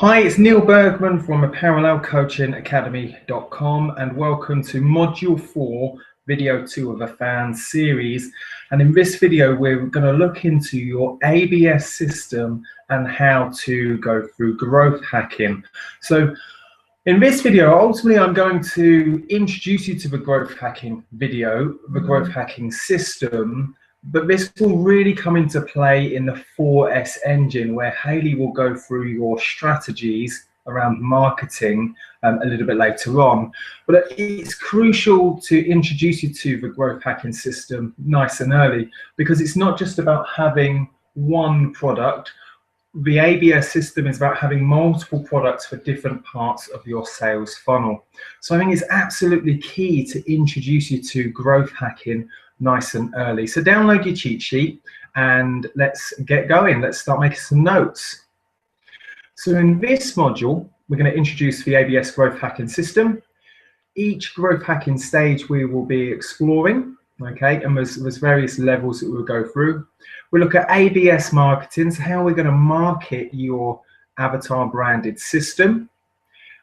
Hi, it's Neil Bergman from parallelcoachingacademy.com and welcome to Module 4, Video 2 of a Fan series. And in this video, we're going to look into your ABS system and how to go through growth hacking. So in this video, ultimately, I'm going to introduce you to the growth hacking video, the growth hacking system. But this will really come into play in the 4S engine, where Hayley will go through your strategies around marketing a little bit later on. But it's crucial to introduce you to the growth hacking system nice and early, because it's not just about having one product. The ABS system is about having multiple products for different parts of your sales funnel. So I think it's absolutely key to introduce you to growth hacking nice and early. So download your cheat sheet and let's get going. Let's start making some notes. So in this module, we're going to introduce the ABS growth hacking system. Each growth hacking stage we will be exploring, okay, and there's various levels that we'll go through. We'll look at ABS marketing, so how we're going to market your avatar branded system.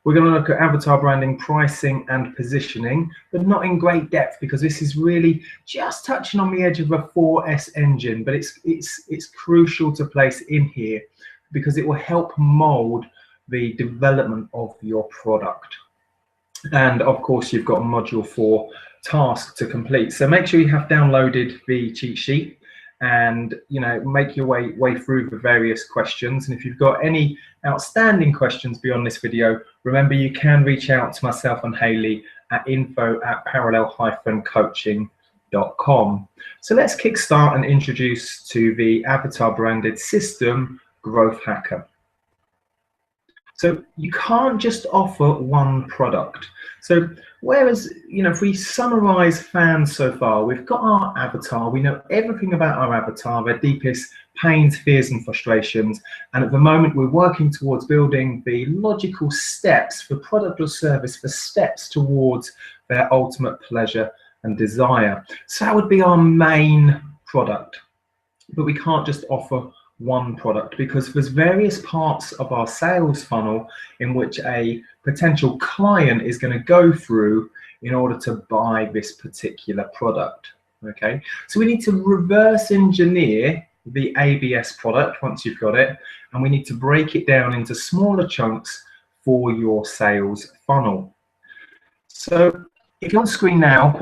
We're going to look at avatar branding, pricing and positioning, but not in great depth, because this is really just touching on the edge of a 4S engine, but it's crucial to place in here because it will help mold the development of your product. And of course, you've got module 4 task to complete. So make sure you have downloaded the cheat sheet and make your way through the various questions. And if you've got any outstanding questions beyond this video, remember you can reach out to myself and Hayley at info@parallel-coaching.com. So let's kickstart and introduce to the avatar branded system growth hacker. So you can't just offer one product. So whereas, if we summarize fans so far, we've got our avatar, we know everything about our avatar, their deepest pains, fears and frustrations. And at the moment, we're working towards building the logical steps for product or service, for steps towards their ultimate pleasure and desire. So that would be our main product. But we can't just offer one product, because there's various parts of our sales funnel in which a potential client is going to go through in order to buy this particular product. Okay, so we need to reverse engineer the ABS product once you've got it, and we need to break it down into smaller chunks for your sales funnel. So if you're on screen now,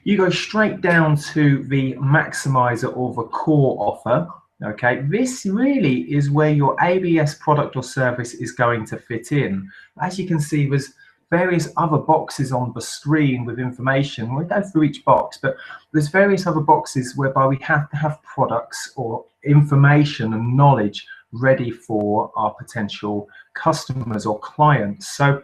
you go straight down to the maximizer or the core offer. Okay, this really is where your ABS product or service is going to fit in. As you can see, there's various other boxes on the screen with information. We'll go through each box, but there's various other boxes whereby we have to have products or information and knowledge ready for our potential customers or clients. So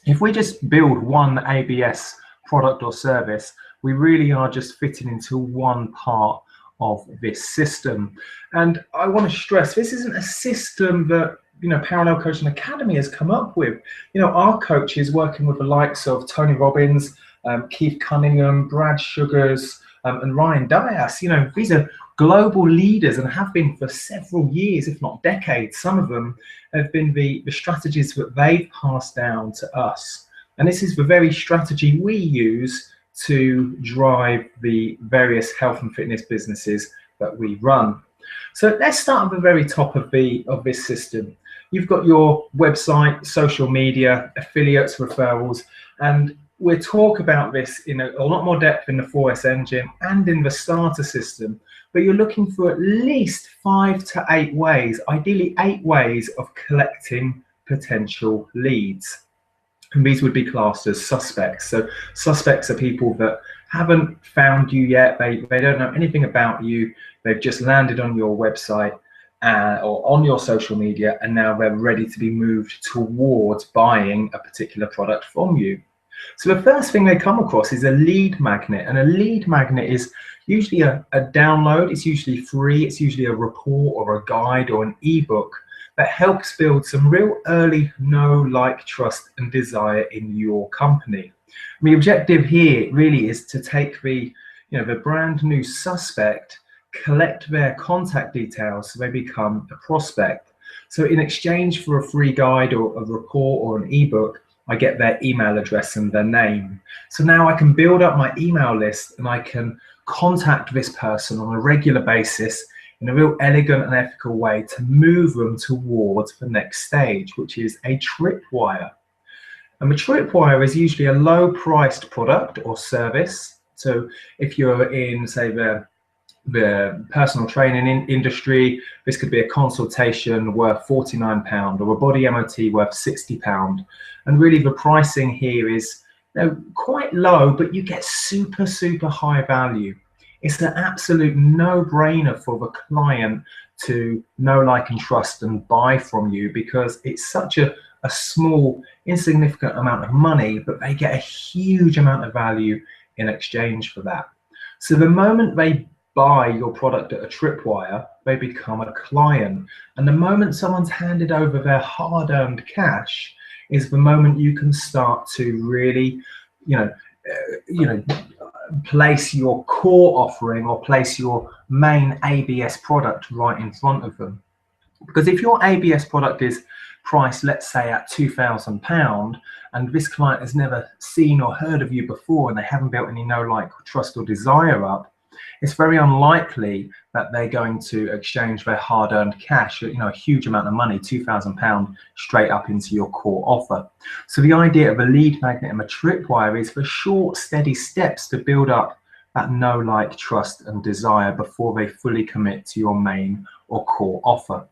if we just build one ABS product or service, we really are just fitting into one part of this system. And I want to stress, this isn't a system that Parallel Coaching Academy has come up with. Our coaches working with the likes of Tony Robbins, Keith Cunningham, Brad Sugars, and Ryan Dias. These are global leaders and have been for several years, if not decades. Some of them have been the strategies that they've passed down to us. And this is the very strategy we use to drive the various health and fitness businesses that we run. So let's start at the very top of this system. You've got your website, social media, affiliates, referrals, and we'll talk about this in a lot more depth in the 4S engine and in the starter system. But you're looking for at least 5 to 8 ways, ideally 8 ways of collecting potential leads. And these would be classed as suspects. So suspects are people that haven't found you yet. They don't know anything about you. They've just landed on your website or on your social media, and now they're ready to be moved towards buying a particular product from you. So the first thing they come across is a lead magnet. And a lead magnet is usually a download. It's usually free. It's usually a report or a guide or an ebook that helps build some real early know, like, trust and desire in your company. And the objective here really is to take the brand new suspect, collect their contact details so they become a prospect. So in exchange for a free guide or a report or an ebook, I get their email address and their name. So now I can build up my email list and I can contact this person on a regular basis in a real elegant and ethical way to move them towards the next stage, which is a tripwire. And the tripwire is usually a low-priced product or service. So if you're in, say, the personal training industry, this could be a consultation worth £49 or a body MOT worth £60. And really the pricing here is quite low, but you get super, super high value. It's an absolute no-brainer for the client to know, like, and trust and buy from you, because it's such a small, insignificant amount of money, but they get a huge amount of value in exchange for that. So the moment they buy your product at a tripwire, they become a client. And the moment someone's handed over their hard-earned cash is the moment you can start to really, place your core offering or place your main ABS product right in front of them. Because if your ABS product is priced, let's say, at £2,000, and this client has never seen or heard of you before and they haven't built any know, like, trust or desire up, it's very unlikely that they're going to exchange their hard-earned cash, a huge amount of money, £2,000, straight up into your core offer. So the idea of a lead magnet and a tripwire is for short, steady steps to build up that know, like, trust and desire before they fully commit to your main or core offer.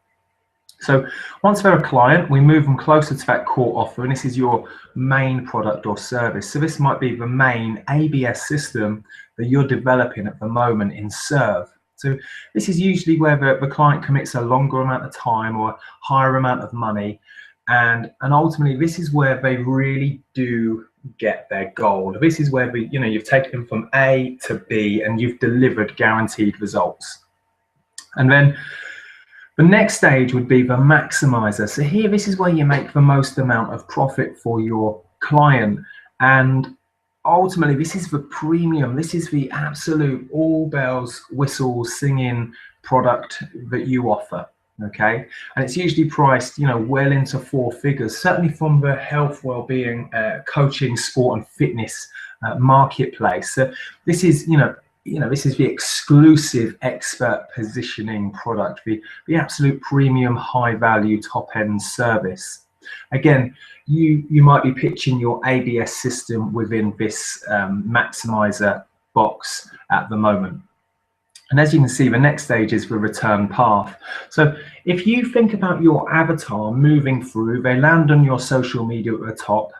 So once they're a client, we move them closer to that core offer, and this is your main product or service. So this might be the main ABS system that you're developing at the moment in Serve. So this is usually where the client commits a longer amount of time or a higher amount of money, and ultimately this is where they really do get their goal. This is where you've taken them from A to B and you've delivered guaranteed results. And then the next stage would be the maximizer. So here, this is where you make the most amount of profit for your client. And ultimately, this is the premium. This is the absolute all bells, whistles, singing product that you offer. Okay. And it's usually priced, well into 4 figures, certainly from the health, well-being, coaching, sport and fitness marketplace. So this is, this is the exclusive expert positioning product, the absolute premium, high value, top end service. Again, you might be pitching your ABS system within this maximizer box at the moment. And as you can see, the next stage is the return path. So if you think about your avatar moving through, they land on your social media at the top.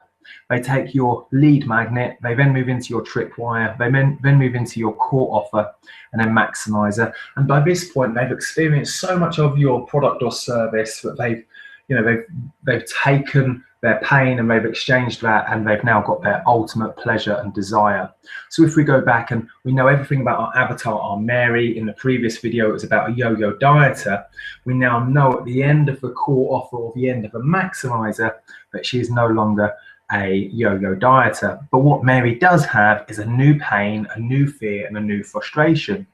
They take your lead magnet, they then move into your tripwire, they then move into your core offer and then maximizer. And by this point, they've experienced so much of your product or service that they've taken their pain and they've exchanged that, and they've now got their ultimate pleasure and desire. So if we go back and we know everything about our avatar, our Mary, in the previous video it was about a yo-yo dieter, we now know at the end of the core offer or the end of a maximizer that she is no longer a yo-yo dieter. But what Mary does have is a new pain, a new fear and a new frustration.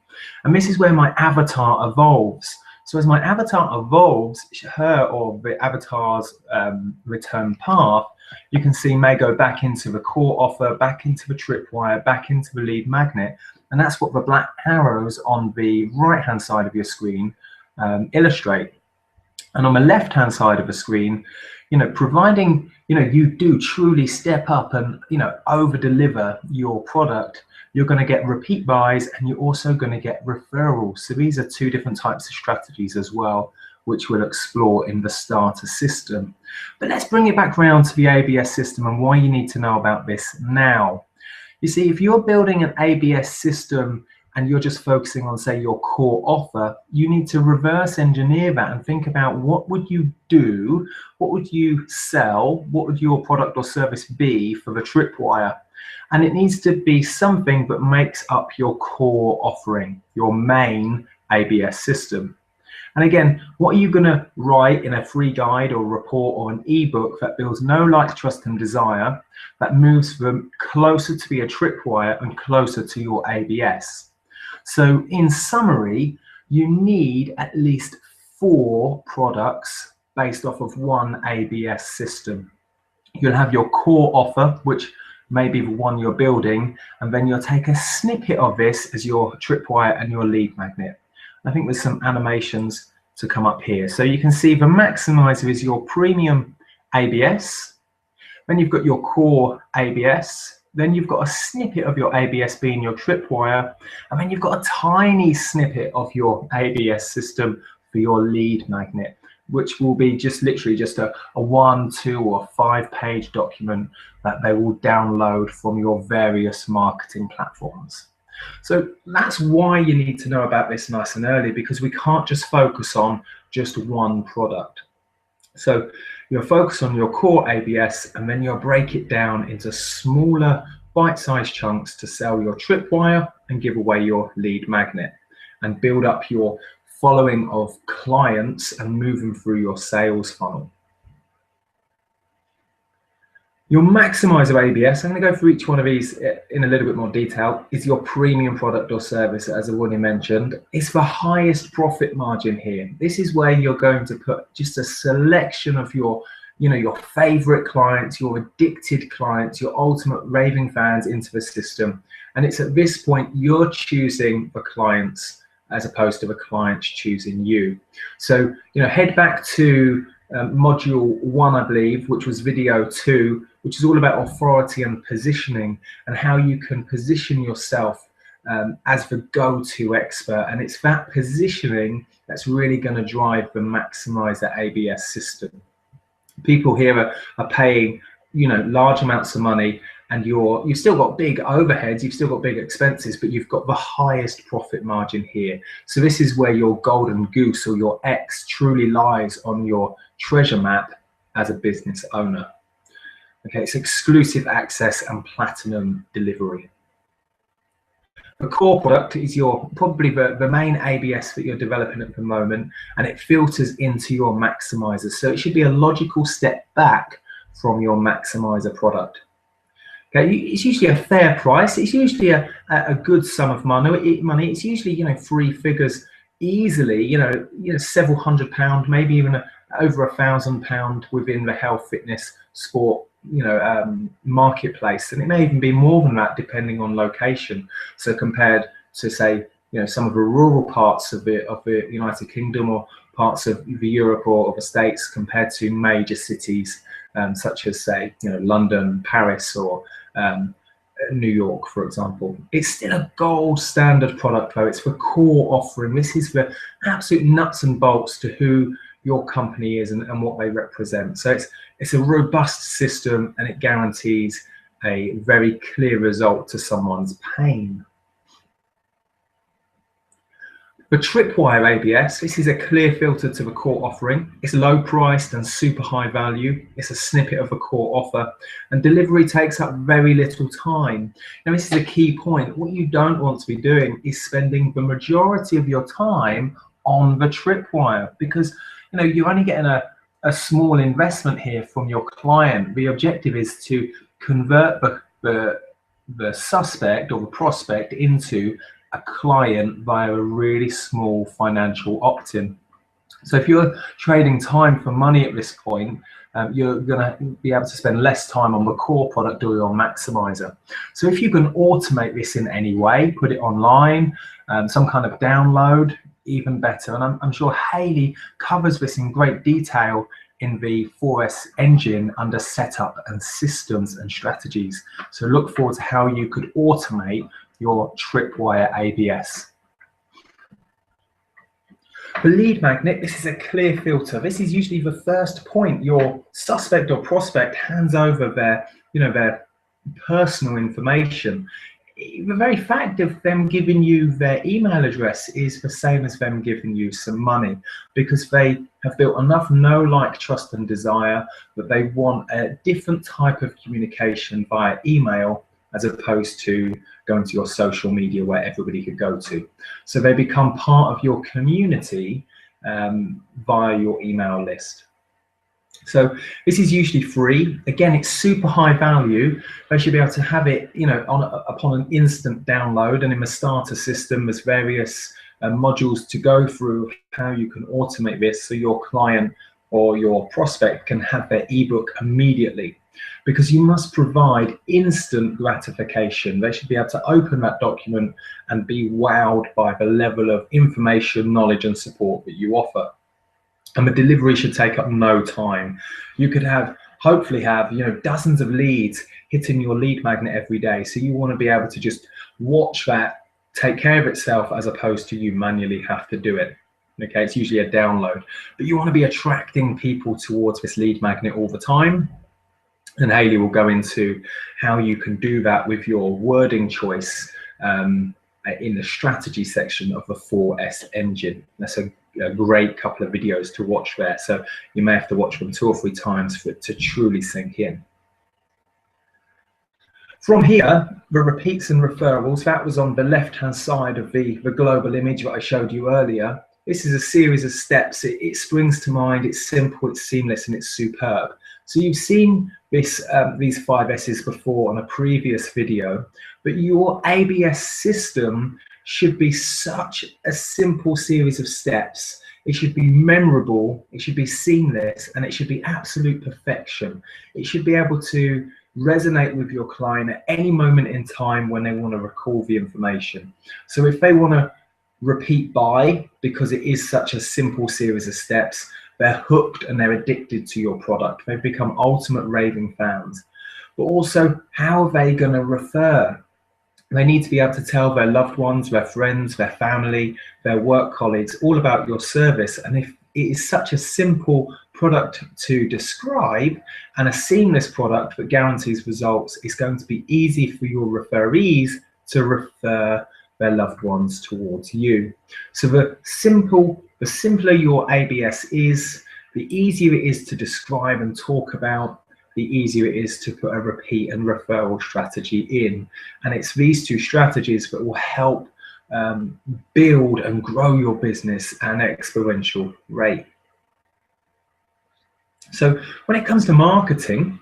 And this is where my avatar evolves. So as my avatar evolves, her or the avatar's return path, you can see may go back into the core offer, back into the tripwire, back into the lead magnet. And that's what the black arrows on the right hand side of your screen illustrate. And on the left hand side of the screen, providing you do truly step up and over deliver your product, you're going to get repeat buys and you're also going to get referrals. So these are 2 different types of strategies as well, which we'll explore in the starter system. But let's bring it back round to the ABS system and why you need to know about this now. You see, if you're building an ABS system and you're just focusing on, say, your core offer, you need to reverse engineer that and think about what would you do, what would you sell, what would your product or service be for the tripwire? And it needs to be something that makes up your core offering, your main ABS system. And again, what are you going to write in a free guide or report or an ebook that builds know, like, trust and desire, that moves them closer to be a tripwire and closer to your ABS? So in summary, you need at least 4 products based off of one ABS system. You'll have your core offer, which may be the one you're building, and then you'll take a snippet of this as your tripwire and your lead magnet. I think there's some animations to come up here. So you can see the maximizer is your premium ABS, then you've got your core ABS, then you've got a snippet of your ABS being your tripwire, and then you've got a tiny snippet of your ABS system for your lead magnet, which will be just literally just a 1, 2, or 5-page document that they will download from your various marketing platforms. So that's why you need to know about this nice and early, because we can't just focus on just one product. So you'll focus on your core ABS, and then you'll break it down into smaller bite-sized chunks to sell your tripwire and give away your lead magnet, and build up your following of clients and move them through your sales funnel. Your maximizer ABS, I'm going to go through each one of these in a little bit more detail, is your premium product or service, as I've already mentioned. It's the highest profit margin here. This is where you're going to put just a selection of your favorite clients, your addicted clients, your ultimate raving fans into the system. And it's at this point you're choosing the clients as opposed to the clients choosing you. So, head back to module 1, I believe, which was video 2, which is all about authority and positioning and how you can position yourself as the go-to expert. And it's that positioning that's really going to drive the maximizer ABS system. People here are paying, large amounts of money, and you've still got big overheads, you've still got big expenses, but you've got the highest profit margin here. So this is where your golden goose or your X truly lies on your treasure map as a business owner. Okay, it's exclusive access and platinum delivery. The core product is probably the main ABS that you're developing at the moment, and it filters into your maximizer. So it should be a logical step back from your maximizer product. Okay, it's usually a fair price. It's usually a good sum of money. It's usually 3 figures easily. Several £100, maybe even over £1,000 within the health, fitness, sport marketplace, and it may even be more than that depending on location. So compared to, say, some of the rural parts of the United Kingdom or parts of the Europe or the States, compared to major cities such as, say, London, Paris, or New York, for example. It's still a gold standard product though. It's the core offering. This is the absolute nuts and bolts to who your company is and what they represent. So it's a robust system, and it guarantees a very clear result to someone's pain. The tripwire ABS, this is a clear filter to the core offering. It's low priced and super high value. It's a snippet of the core offer, and delivery takes up very little time. Now, this is a key point. What you don't want to be doing is spending the majority of your time on the tripwire, because you're only getting a small investment here from your client. The objective is to convert the suspect or the prospect into a client via a really small financial opt-in. So if you're trading time for money at this point, you're going to be able to spend less time on the core product or your maximizer. So if you can automate this in any way, put it online, some kind of download, even better. And I'm sure Hayley covers this in great detail in the 4S engine under setup and systems and strategies. So look forward to how you could automate your tripwire ABS. The lead magnet, this is a clear filter. This is usually the first point your suspect or prospect hands over their personal information. The very fact of them giving you their email address is the same as them giving you some money, because they have built enough know, like, trust and desire that they want a different type of communication via email as opposed to going to your social media where everybody could go to. So they become part of your community via your email list. So this is usually free. Again, it's super high value. They should be able to have it, upon an instant download. And in the starter system, there's various modules to go through how you can automate this so your client or your prospect can have their ebook immediately, because you must provide instant gratification. They should be able to open that document and be wowed by the level of information, knowledge, and support that you offer. And the delivery should take up no time. You could hopefully have dozens of leads hitting your lead magnet every day. So you want to be able to just watch that take care of itself, as opposed to you manually have to do it. Okay, it's usually a download, but you want to be attracting people towards this lead magnet all the time. And Hayley will go into how you can do that with your wording choice in the strategy section of the 4S engine. That's a great couple of videos to watch there. So you may have to watch them 2 or 3 times for it to truly sink in. From here, the repeats and referrals, that was on the left-hand side of the global image that I showed you earlier. This is a series of steps. It springs to mind, it's simple, it's seamless, and it's superb. So you've seen this, these 5 S's before on a previous video, but your ABS system should be such a simple series of steps. It should be memorable, it should be seamless, and it should be absolute perfection. It should be able to resonate with your client at any moment in time when they want to recall the information. So if they want to repeat buy, because it is such a simple series of steps, they're hooked and they're addicted to your product. They've become ultimate raving fans. But also, how are they going to refer? They need to be able to tell their loved ones, their friends, their family, their work colleagues all about your service. And if it is such a simple product to describe and a seamless product that guarantees results, it's going to be easy for your referees to refer their loved ones towards you. So the simpler your ABS is, the easier it is to describe and talk about, the easier it is to put a repeat and referral strategy in. And it's these 2 strategies that will help build and grow your business at an exponential rate. So when it comes to marketing,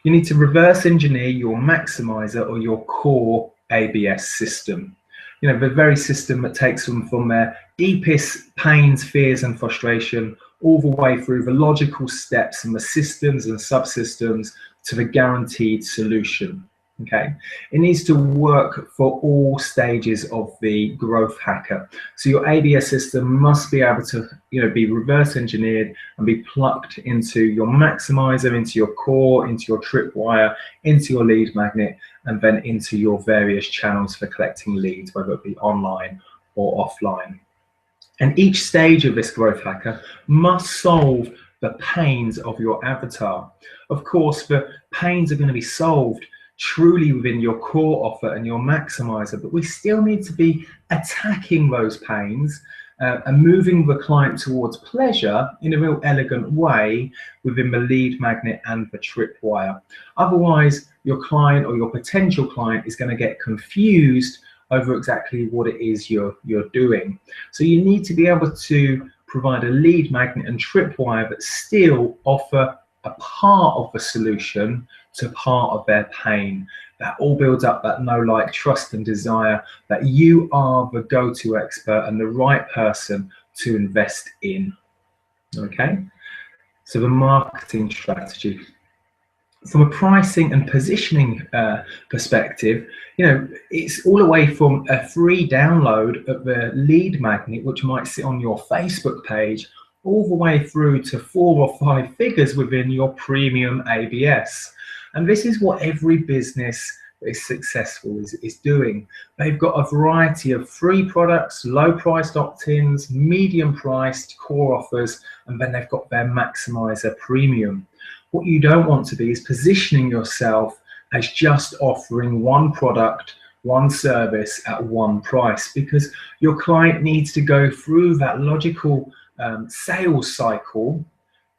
you need to reverse engineer your maximizer or your core ABS system. The very system that takes them from their deepest pains, fears, and frustration all the way through the logical steps and the systems and subsystems to the guaranteed solution. Okay, it needs to work for all stages of the growth hacker. So your ABS system must be able to be reverse engineered and be plugged into your maximizer, into your core, into your tripwire, into your lead magnet, and then into your various channels for collecting leads, whether it be online or offline. And each stage of this growth hacker must solve the pains of your avatar. Of course, the pains are going to be solved truly within your core offer and your maximizer, but we still need to be attacking those pains and moving the client towards pleasure in a real elegant way within the lead magnet and the tripwire. Otherwise, your client or your potential client is going to get confused over exactly what it is you're doing. So you need to be able to provide a lead magnet and tripwire that still offer a part of the solution to part of their pain. That all builds up that know, like, trust, and desire that you are the go-to expert and the right person to invest in. Okay, so the marketing strategy. From a pricing and positioning perspective, it's all the way from a free download of the lead magnet, which might sit on your Facebook page, all the way through to 4 or 5 figures within your premium ABS. And this is what every business that is successful is doing. They've got a variety of free products, low-priced opt-ins, medium-priced core offers, and then they've got their maximizer premium. What you don't want to be is positioning yourself as just offering one product, one service at one price, because your client needs to go through that logical sales cycle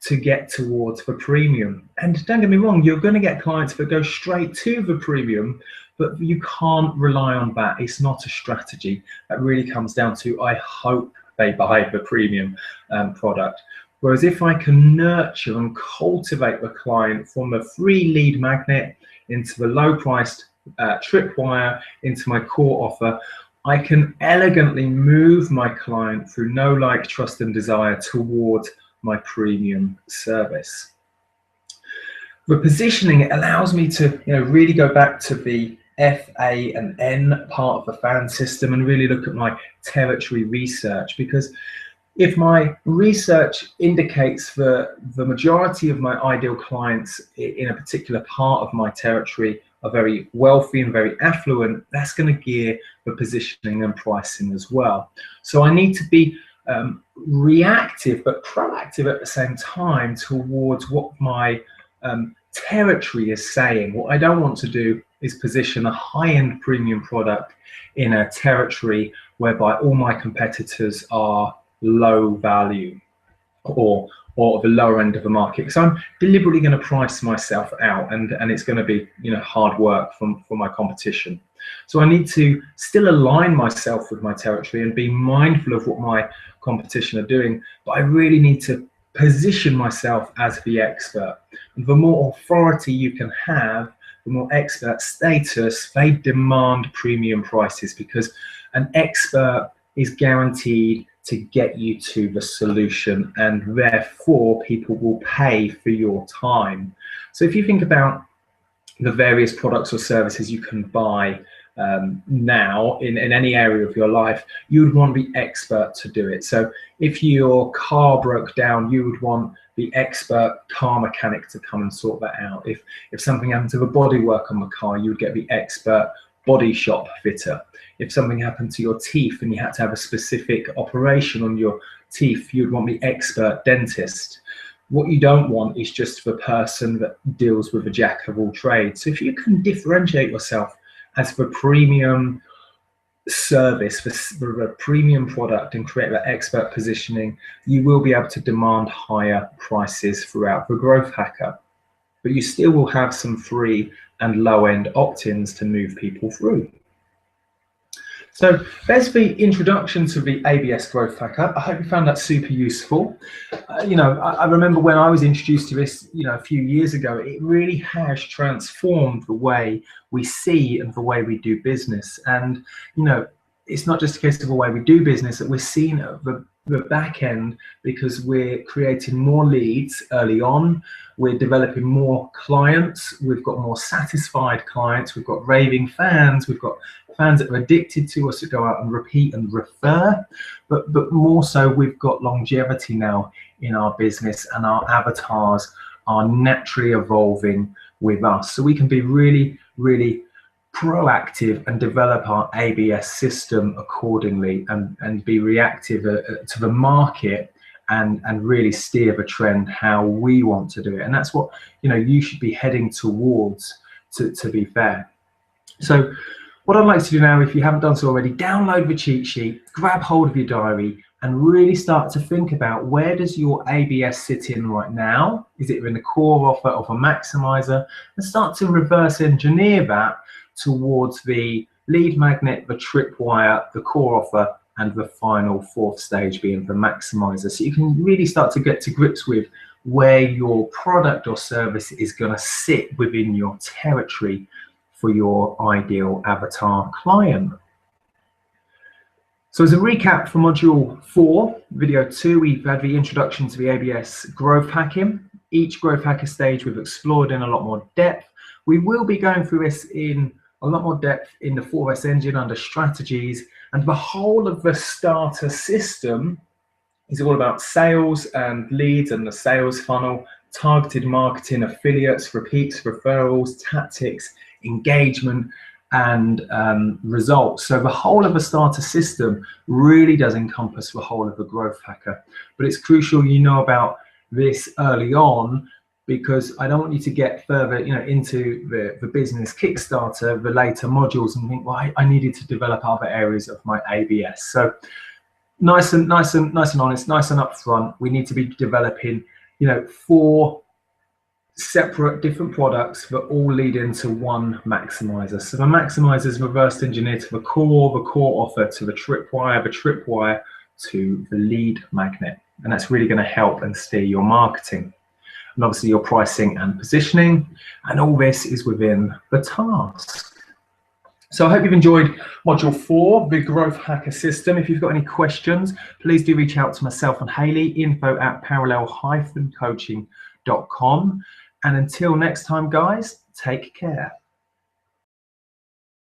to get towards the premium. And don't get me wrong, you're going to get clients that go straight to the premium, but you can't rely on that. It's not a strategy. That really comes down to, I hope they buy the premium product. Whereas if I can nurture and cultivate the client from a free lead magnet into the low priced tripwire, into my core offer, I can elegantly move my client through know, like, trust, and desire towards my premium service. The positioning, it allows me to really go back to the F, A and N part of the fan system and really look at my territory research, because if my research indicates that the majority of my ideal clients in a particular part of my territory are very wealthy and very affluent, that's going to gear the positioning and pricing as well. So I need to be reactive but proactive at the same time towards what my territory is saying. What I don't want to do is position a high-end premium product in a territory whereby all my competitors are low value or the lower end of the market. So I'm deliberately going to price myself out, and it's going to be hard work for my competition. So I need to still align myself with my territory and be mindful of what my competition are doing, but I really need to position myself as the expert. And the more authority you can have, the more expert status, they demand premium prices, because an expert is guaranteed to get you to the solution, and therefore people will pay for your time. So if you think about the various products or services you can buy now in any area of your life, you would want to be expert to do it. So if your car broke down, you would want the expert car mechanic to come and sort that out. If something happened to the bodywork on the car, you would get the expert body shop fitter. If something happened to your teeth and you had to have a specific operation on your teeth, you'd want the expert dentist. What you don't want is just the person that deals with a jack of all trades. So if you can differentiate yourself as the premium service, the premium product, and create that expert positioning, you will be able to demand higher prices throughout the growth hacker. But you still will have some free and low-end opt-ins to move people through. So there's the introduction to the ABS Growth Hacker. I hope you found that super useful. I remember when I was introduced to this, a few years ago, it really has transformed the way we see and the way we do business. And, it's not just a case of the way we do business, that we're seeing at the back end, because we're creating more leads early on. We're developing more clients. We've got more satisfied clients. We've got raving fans. We've got fans that are addicted to us, that go out and repeat and refer. But more so, we've got longevity now in our business, and our avatars are naturally evolving with us. So we can be really, really proactive and develop our ABS system accordingly, and be reactive to the market, and really steer the trend how we want to do it. And that's what you should be heading towards, to be fair. So what I'd like to do now, if you haven't done so already, download the cheat sheet, grab hold of your diary, and really start to think about, where does your ABS sit in right now? Is it in the core offer of a maximizer? And start to reverse engineer that towards the lead magnet, the tripwire, the core offer, and the final fourth stage being the maximizer. So you can really start to get to grips with where your product or service is going to sit within your territory for your ideal avatar client. So as a recap for module 4, video 2, we've had the introduction to the ABS growth hacking. Each growth hacker stage we've explored in a lot more depth. We will be going through this in a lot more depth in the 4S engine under strategies, and the whole of the starter system is all about sales and leads and the sales funnel, targeted marketing, affiliates, repeats, referrals, tactics, engagement, and results. So the whole of the starter system really does encompass the whole of the growth hacker. But it's crucial you know about this early on, because I don't want you to get further into the business Kickstarter, the later modules, and think, well, I needed to develop other areas of my ABS. So nice and honest, nice and upfront, we need to be developing 4 separate different products that all lead into one maximizer. So the maximizer is reverse engineered to the core offer to the tripwire to the lead magnet, and that's really going to help and steer your marketing, and obviously your pricing and positioning, and all this is within the task. So I hope you've enjoyed Module 4, the Growth Hacker System. If you've got any questions, please do reach out to myself and Hayley, info@parallel-coaching.com. And until next time, guys, take care.